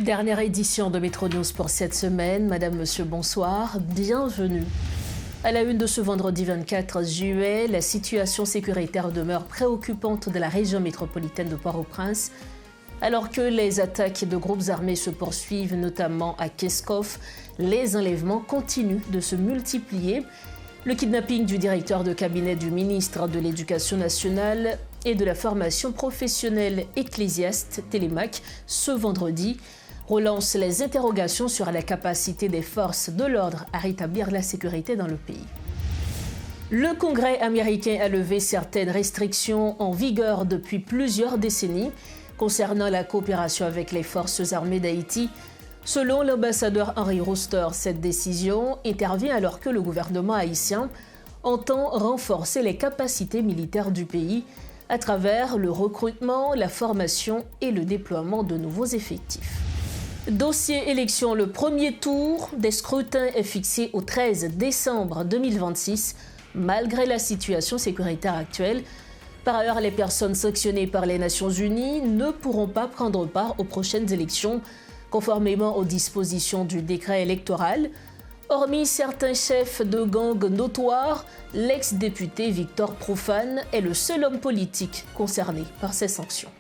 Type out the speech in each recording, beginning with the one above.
Dernière édition de Métro News pour cette semaine. Madame, monsieur, bonsoir. Bienvenue. À la une de ce vendredi 24 juillet, la situation sécuritaire demeure préoccupante de la région métropolitaine de Port-au-Prince. Alors que les attaques de groupes armés se poursuivent, notamment à Keskov, les enlèvements continuent de se multiplier. Le kidnapping du directeur de cabinet du ministre de l'Éducation nationale et de la formation professionnelle Ecclésiaste Télémac ce vendredi relance les interrogations sur la capacité des forces de l'ordre à rétablir la sécurité dans le pays. Le Congrès américain a levé certaines restrictions en vigueur depuis plusieurs décennies concernant la coopération avec les forces armées d'Haïti. Selon l'ambassadeur Henry Roster, cette décision intervient alors que le gouvernement haïtien entend renforcer les capacités militaires du pays à travers le recrutement, la formation et le déploiement de nouveaux effectifs. Dossier élection, le premier tour des scrutins est fixé au 13 décembre 2026, malgré la situation sécuritaire actuelle. Par ailleurs, les personnes sanctionnées par les Nations Unies ne pourront pas prendre part aux prochaines élections, conformément aux dispositions du décret électoral. Hormis certains chefs de gangs notoires, l'ex-député Victor Profane est le seul homme politique concerné par ces sanctions.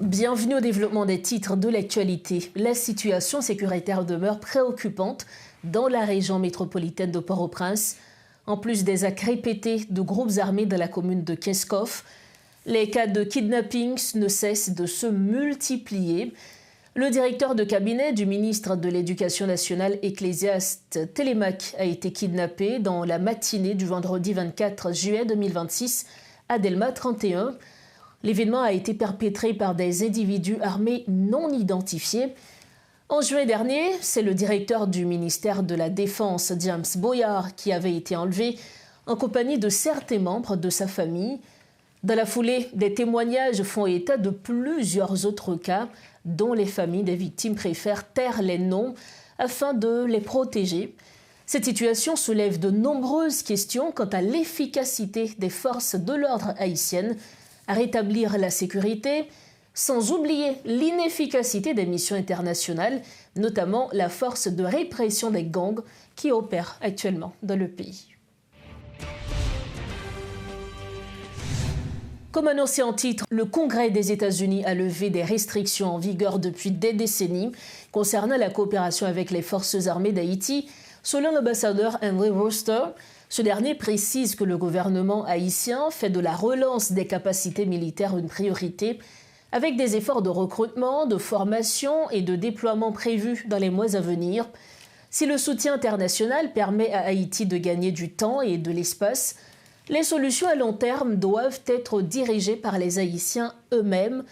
Bienvenue au développement des titres de l'actualité. La situation sécuritaire demeure préoccupante dans la région métropolitaine de Port-au-Prince. En plus des actes répétés de groupes armés dans la commune de Keskov, les cas de kidnapping ne cessent de se multiplier. Le directeur de cabinet du ministre de l'Éducation nationale Ecclésiaste Télémac a été kidnappé dans la matinée du vendredi 24 juillet 2026 à Delma 31. L'événement a été perpétré par des individus armés non identifiés. En juin dernier, c'est le directeur du ministère de la Défense, James Boyard, qui avait été enlevé en compagnie de certains membres de sa famille. Dans la foulée, des témoignages font état de plusieurs autres cas dont les familles des victimes préfèrent taire les noms afin de les protéger. Cette situation soulève de nombreuses questions quant à l'efficacité des forces de l'ordre haïtiennes à rétablir la sécurité, sans oublier l'inefficacité des missions internationales, notamment la force de répression des gangs qui opère actuellement dans le pays. Comme annoncé en titre, le Congrès des États-Unis a levé des restrictions en vigueur depuis des décennies concernant la coopération avec les forces armées d'Haïti. Selon l'ambassadeur Henry Roster, ce dernier précise que le gouvernement haïtien fait de la relance des capacités militaires une priorité, avec des efforts de recrutement, de formation et de déploiement prévus dans les mois à venir. Si le soutien international permet à Haïti de gagner du temps et de l'espace, les solutions à long terme doivent être dirigées par les Haïtiens eux-mêmes.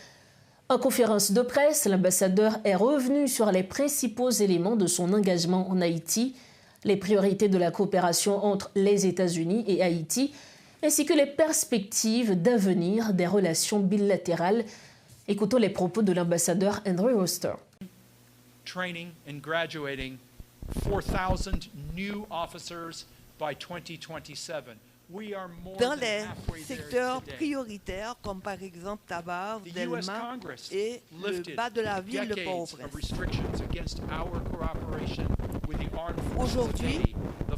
En conférence de presse, l'ambassadeur est revenu sur les principaux éléments de son engagement en Haïti, les priorités de la coopération entre les États-Unis et Haïti, ainsi que les perspectives d'avenir des relations bilatérales. Écoutons les propos de l'ambassadeur Henry Roster. Training and graduating 4,000 new officers by 2027. Dans les secteurs prioritaires, comme par exemple Tabar, Delma et le bas de la ville de Port-au-Prince. Aujourd'hui,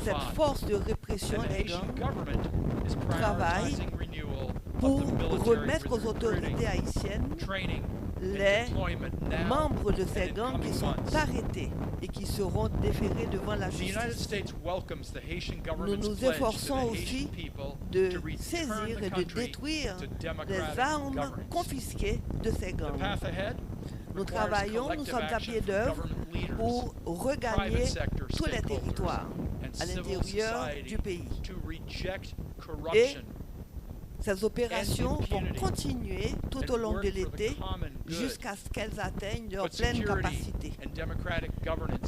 cette force de répression des gangs travaille pour remettre aux autorités haïtiennes les membres de ces gangs qui sont arrêtés et qui seront déférés devant la justice. Nous nous efforçons aussi de saisir et de détruire les armes confisquées de ces gangs. Nous travaillons, nous sommes à pied d'œuvre pour regagner tous les territoires à l'intérieur du pays. Et ces opérations vont continuer tout au long de l'été jusqu'à ce qu'elles atteignent leur pleine capacité.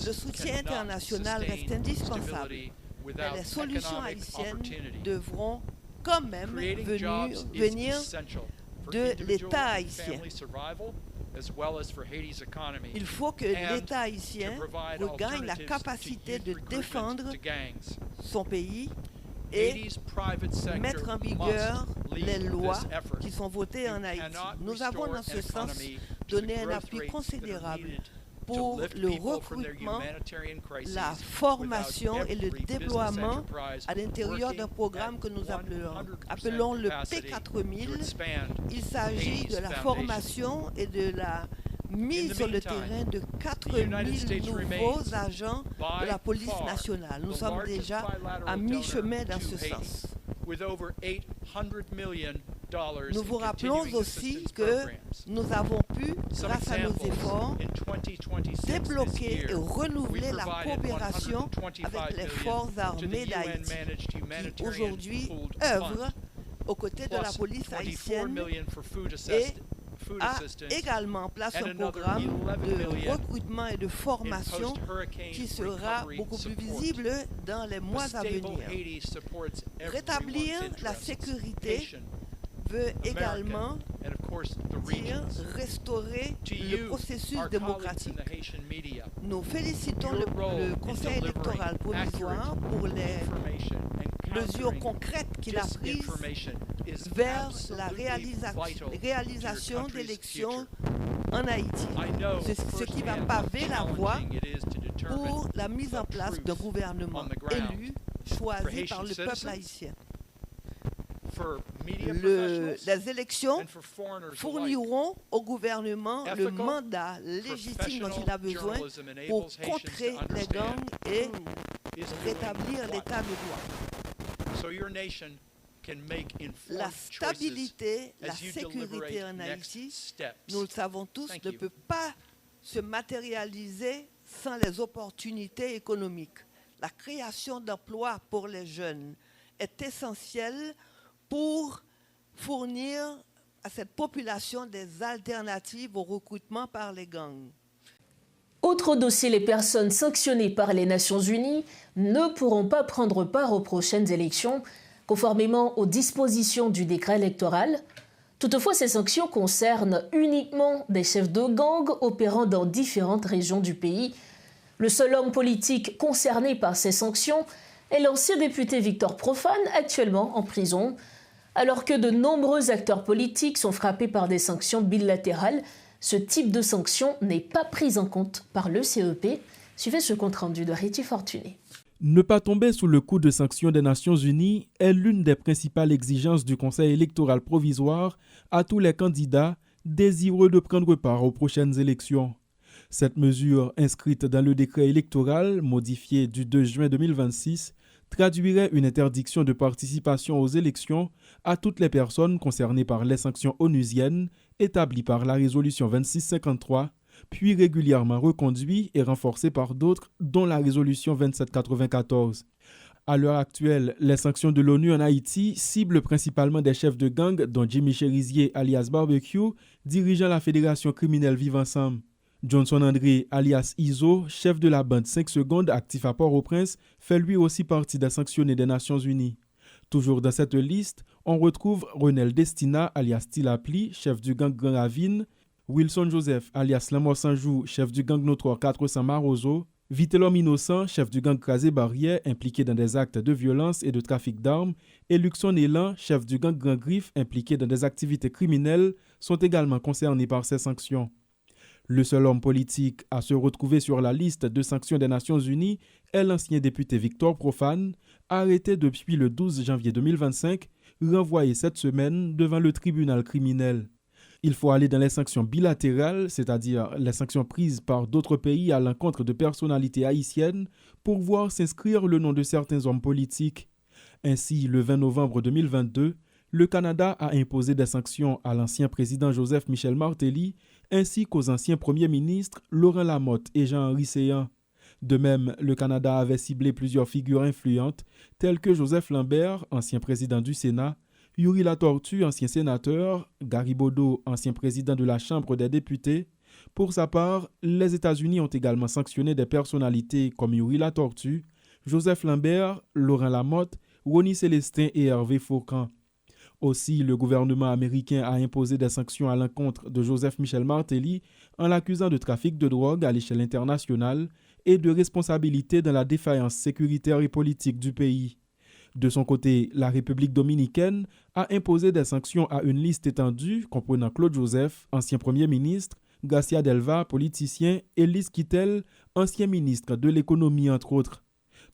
Le soutien international reste indispensable, mais les solutions haïtiennes devront quand même venir de l'État haïtien. Il faut que l'État haïtien regagne la capacité de défendre son pays et mettre en vigueur les lois qui sont votées en Haïti. Nous avons dans ce sens donné un appui considérable pour le recrutement, la formation et le déploiement à l'intérieur d'un programme que nous appelons le P4000. Il s'agit de la formation et de la mise sur le terrain de 4000 nouveaux agents de la police nationale. Nous sommes déjà à mi-chemin dans ce sens. Nous vous rappelons aussi que nous avons pu, grâce à nos efforts, débloquer et renouveler la coopération avec les forces armées d'Haïti, qui aujourd'hui œuvrent aux côtés de la police haïtienne et a également en place un programme de recrutement et de formation qui sera beaucoup plus visible dans les mois à venir. Rétablir la sécurité veut également dire restaurer le processus démocratique. Nous félicitons le Conseil électoral provisoire pour les mesures concrètes qu'il a prises vers la réalisation d'élections en Haïti, ce qui va paver la voie pour la mise en place d'un gouvernement élu, choisi par le peuple haïtien. Les élections fourniront au gouvernement le mandat légitime dont il a besoin pour contrer les gangs et rétablir l'état de droit. La stabilité, la sécurité en Haïti, nous le savons tous, ne peut pas se matérialiser sans les opportunités économiques. La création d'emplois pour les jeunes est essentielle pour fournir à cette population des alternatives au recrutement par les gangs. Autre dossier, les personnes sanctionnées par les Nations Unies ne pourront pas prendre part aux prochaines élections, conformément aux dispositions du décret électoral. Toutefois, ces sanctions concernent uniquement des chefs de gang opérant dans différentes régions du pays. Le seul homme politique concerné par ces sanctions est l'ancien député Victor Profane, actuellement en prison. Alors que de nombreux acteurs politiques sont frappés par des sanctions bilatérales, ce type de sanctions n'est pas pris en compte par le CEP. Suivez ce compte-rendu de Réti Fortuné. Ne pas tomber sous le coup de sanctions des Nations Unies est l'une des principales exigences du Conseil électoral provisoire à tous les candidats désireux de prendre part aux prochaines élections. Cette mesure, inscrite dans le décret électoral modifié du 2 juin 2026, traduirait une interdiction de participation aux élections à toutes les personnes concernées par les sanctions onusiennes établies par la résolution 2653, puis régulièrement reconduit et renforcé par d'autres, dont la résolution 2794. À l'heure actuelle, les sanctions de l'ONU en Haïti ciblent principalement des chefs de gang, dont Jimmy Cherizier alias Barbecue, dirigeant la fédération criminelle Vivre Ensemble. Johnson André alias Iso, chef de la bande 5 secondes actif à Port-au-Prince, fait lui aussi partie des sanctionnés des Nations Unies. Toujours dans cette liste, on retrouve Renel Destina alias Tilapli, chef du gang Grand Ravine, Wilson Joseph alias Lamor Sanjou, chef du gang Notoire 400 Marozo, Vitellom Innocent, chef du gang Crasé Barrière, impliqué dans des actes de violence et de trafic d'armes, et Luxon Elan, chef du gang Grand Griffe, impliqué dans des activités criminelles, sont également concernés par ces sanctions. Le seul homme politique à se retrouver sur la liste de sanctions des Nations Unies est l'ancien député Victor Profane, arrêté depuis le 12 janvier 2025, renvoyé cette semaine devant le tribunal criminel. Il faut aller dans les sanctions bilatérales, c'est-à-dire les sanctions prises par d'autres pays à l'encontre de personnalités haïtiennes, pour voir s'inscrire le nom de certains hommes politiques. Ainsi, le 20 novembre 2022, le Canada a imposé des sanctions à l'ancien président Joseph Michel Martelly, ainsi qu'aux anciens premiers ministres Laurent Lamotte et Jean-Henri Séan. De même, le Canada avait ciblé plusieurs figures influentes, telles que Joseph Lambert, ancien président du Sénat, Yuri Latortue, ancien sénateur, Gary Bodo, ancien président de la Chambre des députés. Pour sa part, les États-Unis ont également sanctionné des personnalités comme Yuri Latortue, Joseph Lambert, Laurent Lamotte, Ronnie Célestin et Hervé Faucan. Aussi, le gouvernement américain a imposé des sanctions à l'encontre de Joseph Michel Martelly en l'accusant de trafic de drogue à l'échelle internationale et de responsabilité dans la défaillance sécuritaire et politique du pays. De son côté, la République dominicaine a imposé des sanctions à une liste étendue comprenant Claude Joseph, ancien Premier ministre, Garcia Delva, politicien, et Liz Kittel, ancien ministre de l'économie entre autres.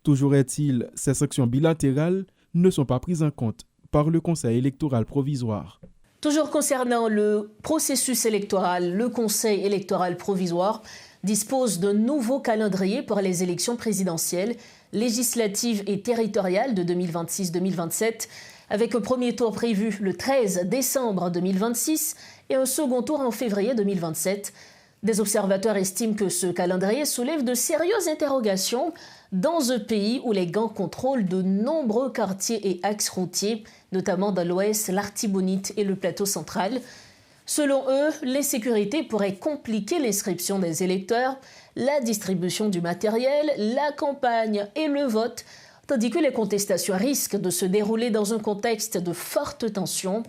Toujours est-il, ces sanctions bilatérales ne sont pas prises en compte par le Conseil électoral provisoire. Toujours concernant le processus électoral, le Conseil électoral provisoire dispose d'un nouveau calendrier pour les élections présidentielles, législatives et territoriales de 2026-2027, avec un premier tour prévu le 13 décembre 2026 et un second tour en février 2027. Des observateurs estiment que ce calendrier soulève de sérieuses interrogations dans un pays où les gangs contrôlent de nombreux quartiers et axes routiers, notamment dans l'Ouest, l'Artibonite et le Plateau central. Selon eux, l'insécurité pourrait compliquer l'inscription des électeurs, la distribution du matériel, la campagne et le vote, tandis que les contestations risquent de se dérouler dans un contexte de forte tension.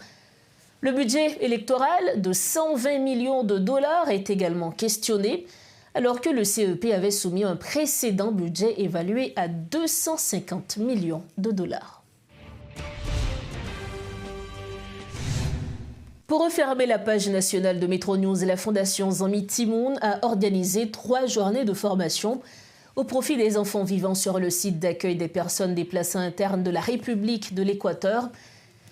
Le budget électoral de 120 millions de dollars est également questionné, alors que le CEP avait soumis un précédent budget évalué à 250 millions de dollars. Pour refermer la page nationale de Métro News, la Fondation Zami Timoun a organisé 3 journées de formation au profit des enfants vivant sur le site d'accueil des personnes déplacées internes de la République de l'Équateur.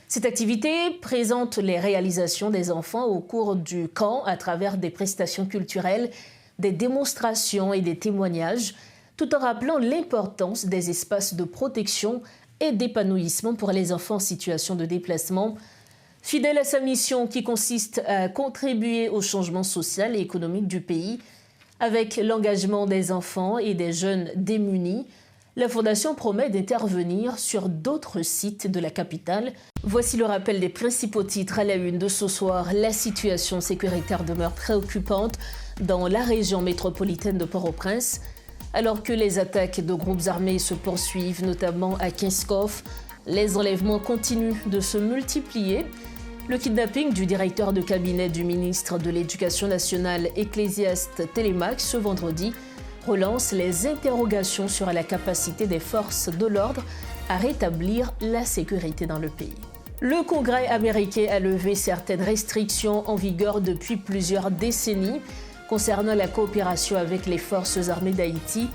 Cette activité présente les réalisations des enfants au cours du camp à travers des prestations culturelles, des démonstrations et des témoignages, tout en rappelant l'importance des espaces de protection et d'épanouissement pour les enfants en situation de déplacement. Fidèle à sa mission qui consiste à contribuer au changement social et économique du pays, avec l'engagement des enfants et des jeunes démunis, la Fondation promet d'intervenir sur d'autres sites de la capitale. Voici le rappel des principaux titres à la une de ce soir. La situation sécuritaire demeure préoccupante dans la région métropolitaine de Port-au-Prince, alors que les attaques de groupes armés se poursuivent, notamment à Kinskov. Les enlèvements continuent de se multiplier. Le kidnapping du directeur de cabinet du ministre de l'Éducation nationale, Ecclésiaste Télémaque, ce vendredi, relance les interrogations sur la capacité des forces de l'ordre à rétablir la sécurité dans le pays. Le Congrès américain a levé certaines restrictions en vigueur depuis plusieurs décennies concernant la coopération avec les forces armées d'Haïti.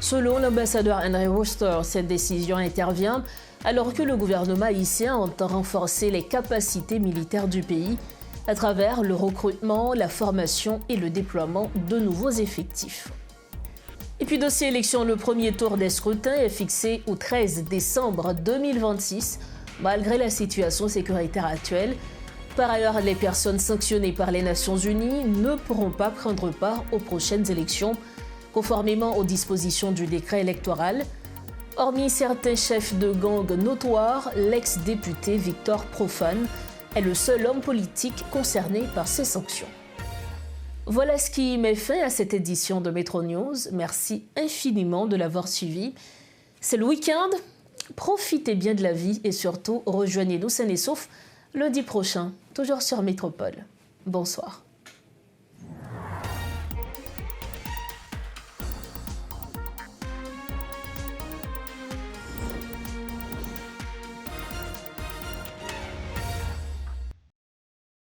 Selon l'ambassadeur Henry Wooster, cette décision intervient alors que le gouvernement haïtien entend renforcer les capacités militaires du pays à travers le recrutement, la formation et le déploiement de nouveaux effectifs. Et puis dossier élection, le premier tour des scrutins est fixé au 13 décembre 2026, malgré la situation sécuritaire actuelle. Par ailleurs, les personnes sanctionnées par les Nations Unies ne pourront pas prendre part aux prochaines élections, conformément aux dispositions du décret électoral. Hormis certains chefs de gang notoires, l'ex-député Victor Profane est le seul homme politique concerné par ces sanctions. Voilà ce qui met fin à cette édition de Métro News. Merci infiniment de l'avoir suivi. C'est le week-end, profitez bien de la vie et surtout rejoignez-nous sains et saufs lundi prochain, toujours sur Métropole. Bonsoir.